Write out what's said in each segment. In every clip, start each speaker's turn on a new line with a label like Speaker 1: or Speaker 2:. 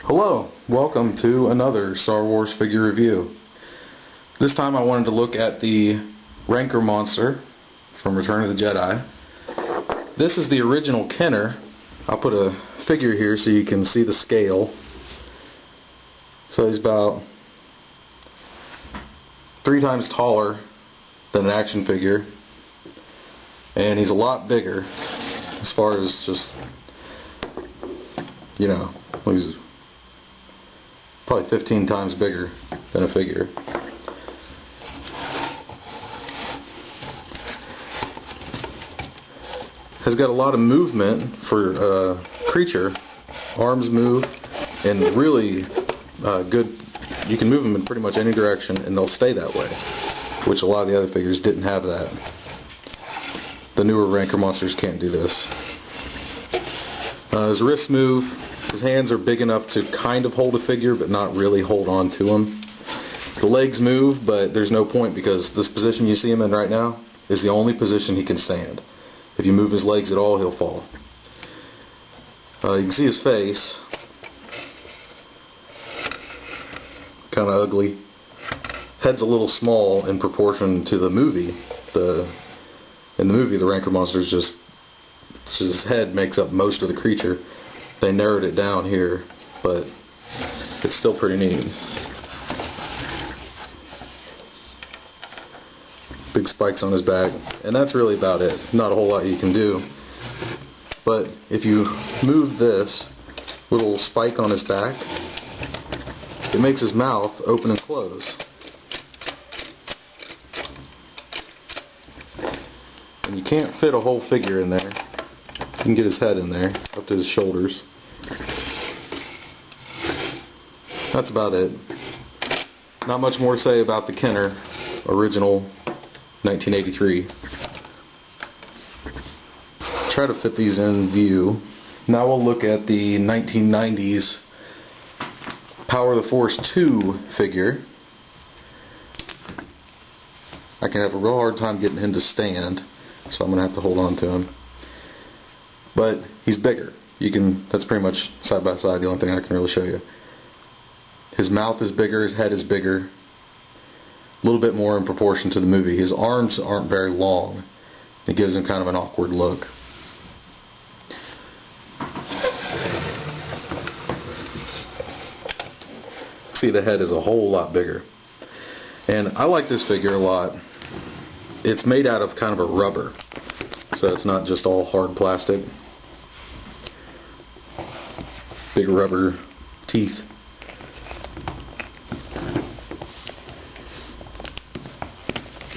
Speaker 1: Hello, welcome to another Star Wars figure review. This time I wanted to look at the Rancor monster from Return of the Jedi. This is the original Kenner. I'll put a figure here so you can see the scale. So he's about 3 times taller than an action figure, and he's a lot bigger as far as just, you know, he's probably 15 times bigger than a figure. Has got a lot of movement for a creature. Arms move, and really good. You can move them in pretty much any direction and they'll stay that way, which a lot of the other figures didn't have that. The newer Rancor monsters can't do this. His wrists move. His hands are big enough to kind of hold a figure but not really hold on to him. The legs move, but there's no point because this position you see him in right now is the only position he can stand. If you move his legs at all, he'll fall. You can see his face. Kind of ugly. Head's a little small in proportion to the movie. In the movie, the Rancor monster's just his head makes up most of the creature. They narrowed it down here, but it's still pretty neat. Big spikes on his back, and that's really about it. Not a whole lot you can do. But if you move this little spike on his back, it makes his mouth open and close. And you can't fit a whole figure in there. You can get his head in there, up to his shoulders. That's about it. Not much more to say about the Kenner, original 1983. Try to fit these in view. Now we'll look at the 1990s Power of the Force 2 figure. I can have a real hard time getting him to stand, so I'm going to have to hold on to him. But he's bigger. That's pretty much side by side the only thing I can really show you. His mouth is bigger, his head is bigger. A little bit more in proportion to the movie. His arms aren't very long. It gives him kind of an awkward look. See, the head is a whole lot bigger. And I like this figure a lot. It's made out of kind of a rubber, so it's not just all hard plastic. Big rubber teeth.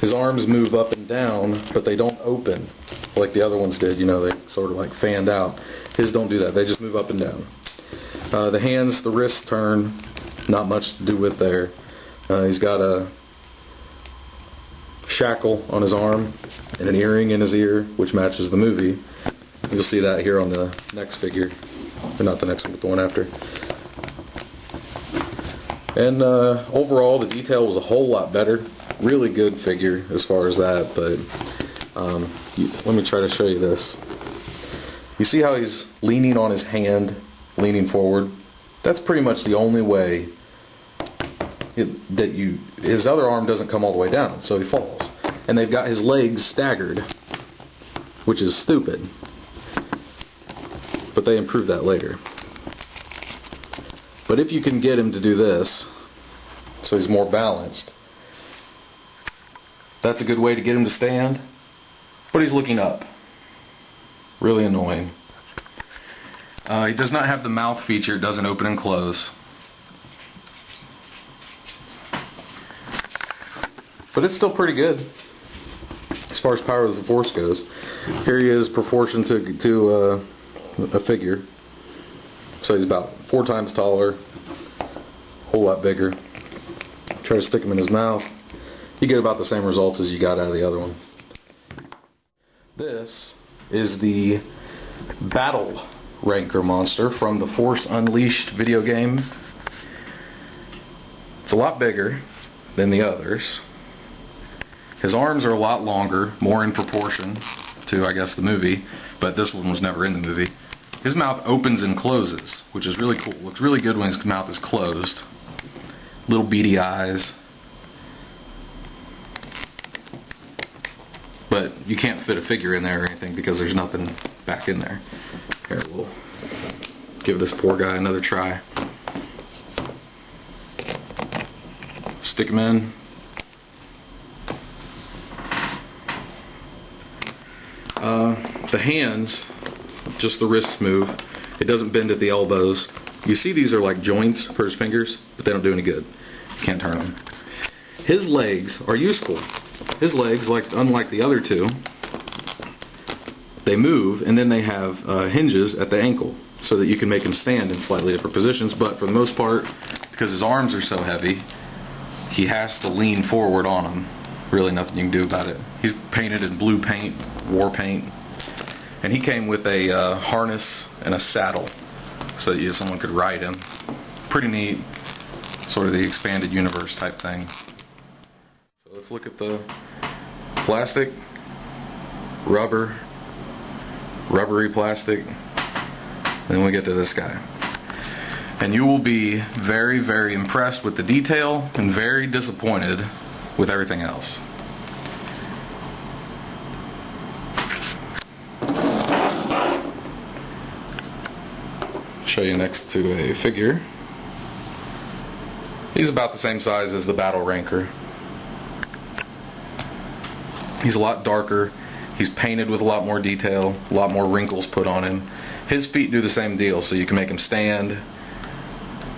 Speaker 1: His arms move up and down, but they don't open like the other ones did. You know, they sort of like fanned out. His don't do that. They just move up and down. The hands, the wrists turn. Not much to do with there. He's got a shackle on his arm and an earring in his ear, which matches the movie. You'll see that here on the next figure. Or not the next one, but the one after. And overall, the detail was a whole lot better. Really good figure as far as that, but let me try to show you this. You see how he's leaning on his hand, leaning forward? That's pretty much the only way his other arm doesn't come all the way down, so he falls. And they've got his legs staggered, which is stupid. But they improved that later. But if you can get him to do this, so he's more balanced, that's a good way to get him to stand. But he's looking up. Really annoying. He does not have the mouth feature. It doesn't open and close. But it's still pretty good as far as Power of the Force goes. Here he is proportioned to a figure. So he's about 4 times taller, a whole lot bigger. Try to stick him in his mouth. You get about the same results as you got out of the other one. This is the Battle Rancor monster from the Force Unleashed video game. It's a lot bigger than the others. His arms are a lot longer, more in proportion to, I guess, the movie, but this one was never in the movie. his mouth opens and closes, which is really cool. Looks really good when his mouth is closed. Little beady eyes. But you can't fit a figure in there or anything because there's nothing back in there. Here, we'll give this poor guy another try. Stick him in. The hands, just the wrists move. It doesn't bend at the elbows. You see these are like joints for his fingers, but they don't do any good. You can't turn them. His legs are useful. His legs, unlike the other two, they move, and then they have hinges at the ankle so that you can make him stand in slightly different positions, but for the most part, because his arms are so heavy, he has to lean forward on them. Really nothing you can do about it. He's painted in blue paint, war paint, and he came with a harness and a saddle so that someone could ride him. Pretty neat, sort of the expanded universe type thing. So let's look at the plastic, rubbery plastic, and then we get to this guy. And you will be very, very impressed with the detail and very disappointed with everything else. Show you next to a figure. He's about the same size as the battle rancor. He's a lot darker. He's painted with a lot more detail, a lot more wrinkles put on him. His feet do the same deal, so you can make him stand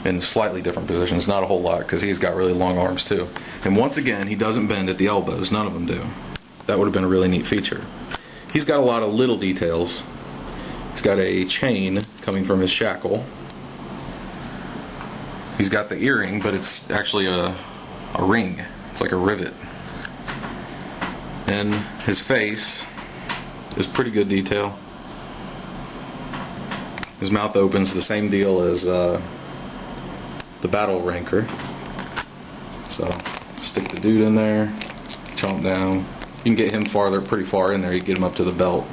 Speaker 1: in slightly different positions. Not a whole lot, because he's got really long arms too. And once again, he doesn't bend at the elbows. None of them do. That would have been a really neat feature. He's got a lot of little details. He's got a chain coming from his shackle. He's got the earring, but it's actually a ring. It's like a rivet. And his face is pretty good detail. His mouth opens, the same deal as the battle rancor. So stick the dude in there, chomp down. You can get him pretty far in there. You can get him up to the belt.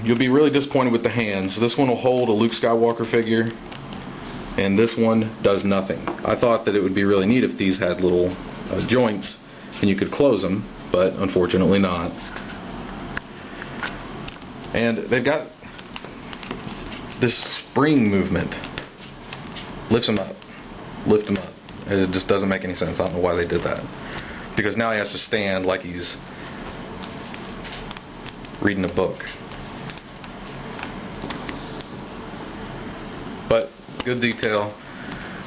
Speaker 1: You'll be really disappointed with the hands. This one will hold a Luke Skywalker figure, and this one does nothing. I thought that it would be really neat if these had little joints and you could close them, but unfortunately not. And they've got this spring movement. Lifts him up. Lift him up. It just doesn't make any sense. I don't know why they did that. Because now he has to stand like he's reading a book. But good detail.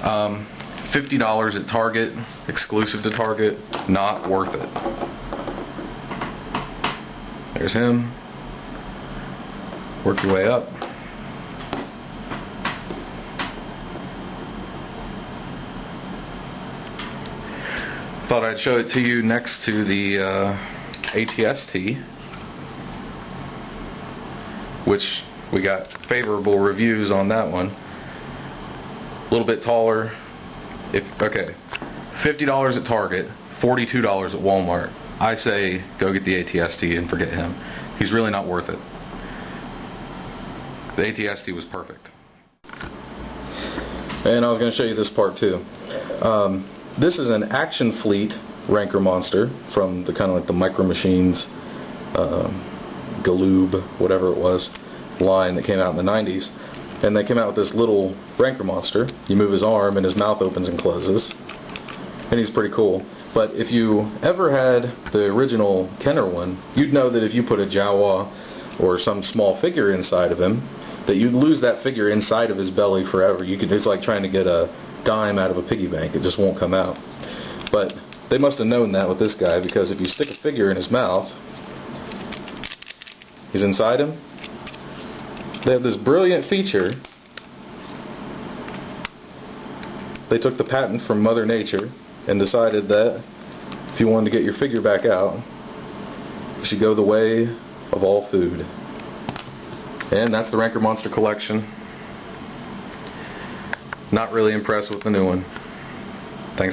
Speaker 1: $50 at Target, exclusive to Target, not worth it. There's him. Work your way up. Thought I'd show it to you next to the ATST, which we got favorable reviews on that one. A little bit taller. Okay, $50 at Target, $42 at Walmart. I say go get the ATST and forget him. He's really not worth it. The ATST was perfect. And I was going to show you this part too. This is an Action Fleet Rancor monster from the kind of like the Micro Machines, Galoob, whatever it was, line that came out in the 90s. And they came out with this little Rancor monster. You move his arm and his mouth opens and closes. And he's pretty cool. But if you ever had the original Kenner one, you'd know that if you put a Jawa or some small figure inside of him, that you'd lose that figure inside of his belly forever. It's like trying to get a dime out of a piggy bank. It just won't come out. But they must have known that with this guy, because if you stick a figure in his mouth, he's inside him. They have this brilliant feature. They took the patent from Mother Nature and decided that if you wanted to get your figure back out, you should go the way of all food. And that's the Rancor Monster collection. Not really impressed with the new one.